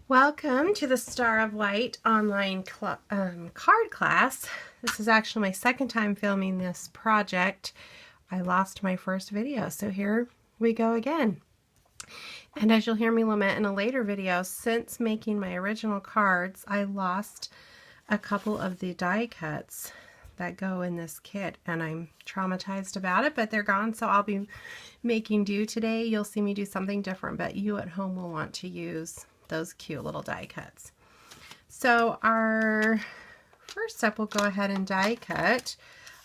Welcome to the Star of Light online card class. This is actually my second time filming this project. I lost my first video, so here we go again. And as you'll hear me lament in a later video, since making my original cards, I lost a couple of the die cuts that go in this kit, and I'm traumatized about it, but they're gone, so I'll be making do today. You'll see me do something different, but you at home will want to use those cute little die cuts. So our first step, we'll go ahead and die cut.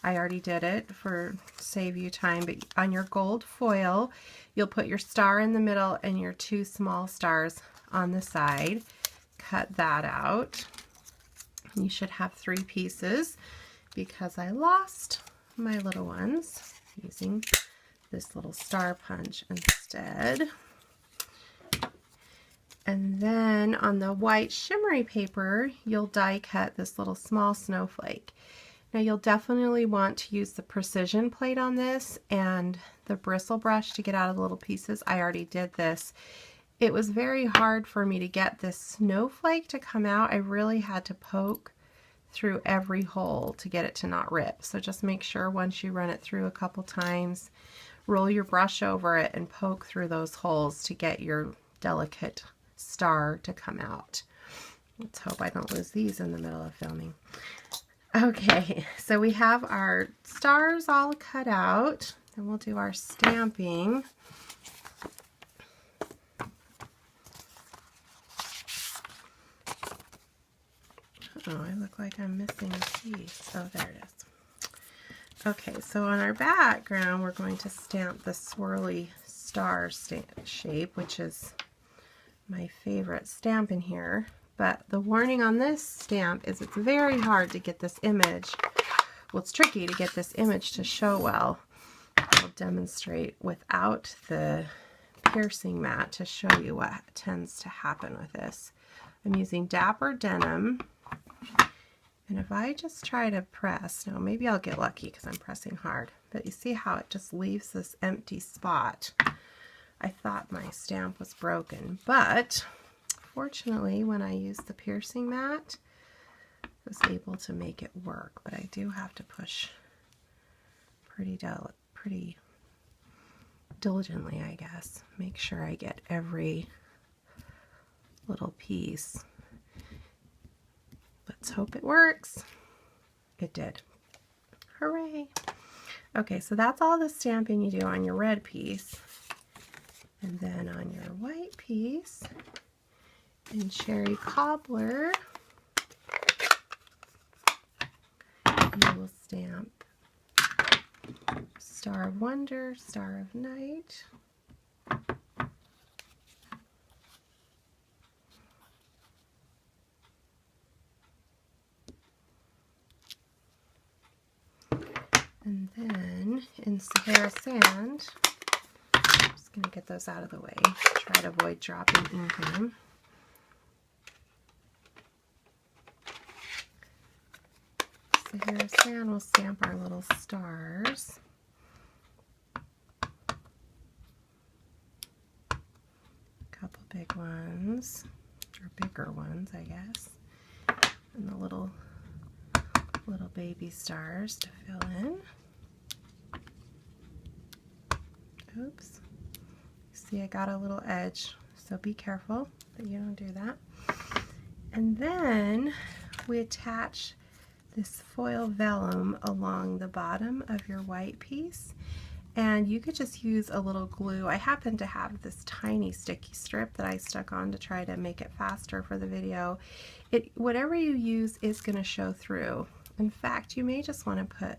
I already did it for save you time, but on your gold foil, you'll put your star in the middle and your two small stars on the side. Cut that out. You should have 3 pieces because I lost my little ones using this little star punch instead. And then on the white shimmery paper, you'll die cut this little small snowflake. Now you'll definitely want to use the precision plate on this and the bristle brush to get out of the little pieces. I already did this. It was very hard for me to get this snowflake to come out. I really had to poke through every hole to get it to not rip. So just make sure once you run it through a couple times, roll your brush over it and poke through those holes to get your delicate star to come out. Let's hope I don't lose these in the middle of filming. Okay, so we have our stars all cut out, and we'll do our stamping. Oh, I look like I'm missing a piece. Oh, there it is. Okay, so on our background, we're going to stamp the swirly star shape, which is my favorite stamp in here. But the warning on this stamp is it's very hard to get this image. Well, it's tricky to get this image to show well. I'll demonstrate without the piercing mat to show you what tends to happen with this. I'm using Dapper Denim. And if I just try to press, now maybe I'll get lucky because I'm pressing hard, but you see how it just leaves this empty spot. I thought my stamp was broken, but fortunately when I used the piercing mat, I was able to make it work, but I do have to push pretty diligently, I guess. Make sure I get every little piece. Let's hope it works. It did. Hooray! Okay, so that's all the stamping you do on your red piece. And then on your white piece, in Cherry Cobbler, you will stamp Star of Wonder, Star of Night, and then in Sahara Sand, I'm just going to get those out of the way, try to avoid dropping ink in them. Sahara Sand will stamp our little stars. A couple big ones, or bigger ones, I guess, and the little baby stars to fill in. Oops. See, I got a little edge, so be careful that you don't do that. And then we attach this foil vellum along the bottom of your white piece, and you could just use a little glue. I happen to have this tiny sticky strip that I stuck on to try to make it faster for the video. Whatever you use is going to show through. In fact, you may just want to put a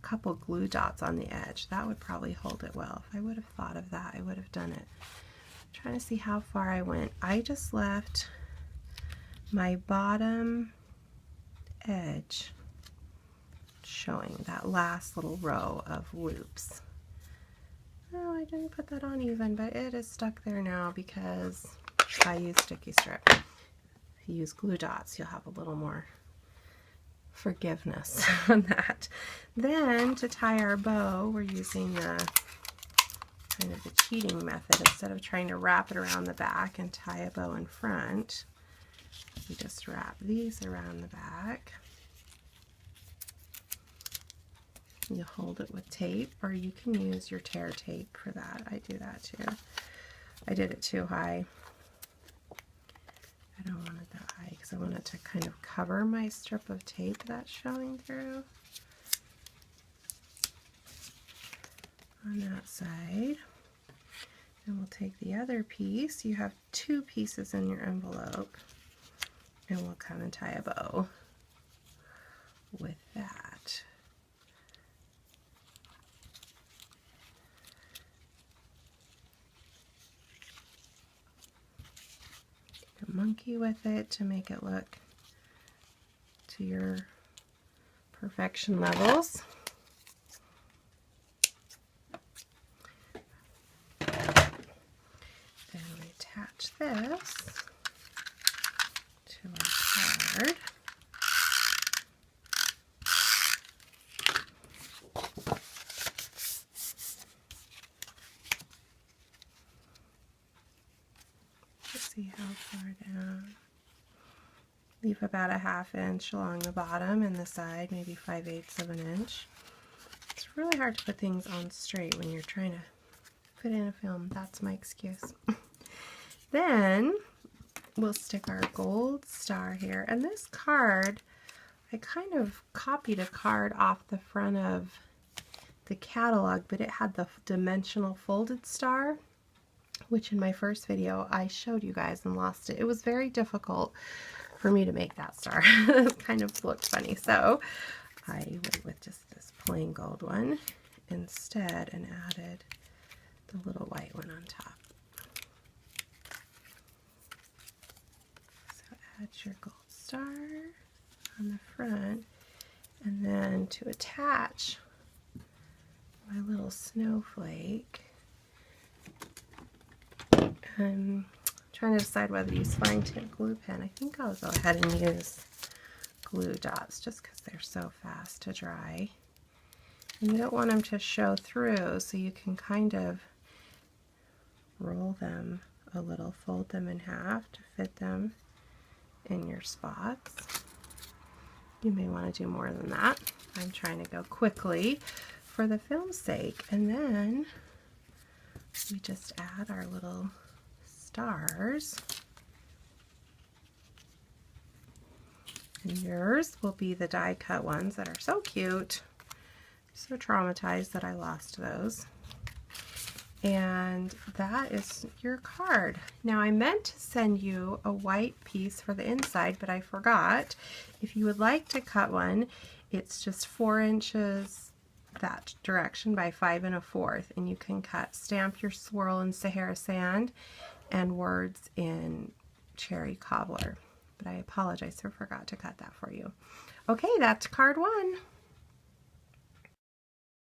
couple glue dots on the edge. That would probably hold it well. If I would have thought of that, I would have done it. I'm trying to see how far I went. I just left my bottom edge showing that last little row of loops. Oh, I didn't put that on even, but it is stuck there now because I used sticky strip. If you use glue dots, you'll have a little more forgiveness on that. Then to tie our bow, we're using the kind of the cheating method. Instead of trying to wrap it around the back and tie a bow in front, we just wrap these around the back. You hold it with tape, or you can use your tear tape for that. I do that too. I did it too high. I don't want it that high because I want it to kind of cover my strip of tape that's showing through on that side. And we'll take the other piece. You have 2 pieces in your envelope, and we'll come and tie a bow with that. Monkey with it to make it look to your perfection levels. Then we attach this to our card. See how far down. Leave about a 1/2 inch along the bottom and the side, maybe 5/8 of an inch. It's really hard to put things on straight when you're trying to put in a film. That's my excuse. Then we'll stick our gold star here. And this card, I kind of copied a card off the front of the catalog, but it had the dimensional folded star, which in my first video I showed you guys and lost it. It was very difficult for me to make that star. It kind of looked funny, so I went with just this plain gold one instead and added the little white one on top. So add your gold star on the front, and then to attach my little snowflake, I'm trying to decide whether to use fine tip glue pen. I think I'll go ahead and use glue dots just because they're so fast to dry. And you don't want them to show through, so you can kind of roll them a little, fold them in half to fit them in your spots. You may want to do more than that. I'm trying to go quickly for the film's sake. And then we just add our little stars. And yours will be the die cut ones that are so cute. So traumatized that I lost those. And that is your card. Now I meant to send you a white piece for the inside, but I forgot. If you would like to cut one, it's just 4 inches that direction by 5 1/4, and you can stamp your swirl in Sahara Sand and words in Cherry Cobbler. But I apologize, I forgot to cut that for you. Okay, that's card 1.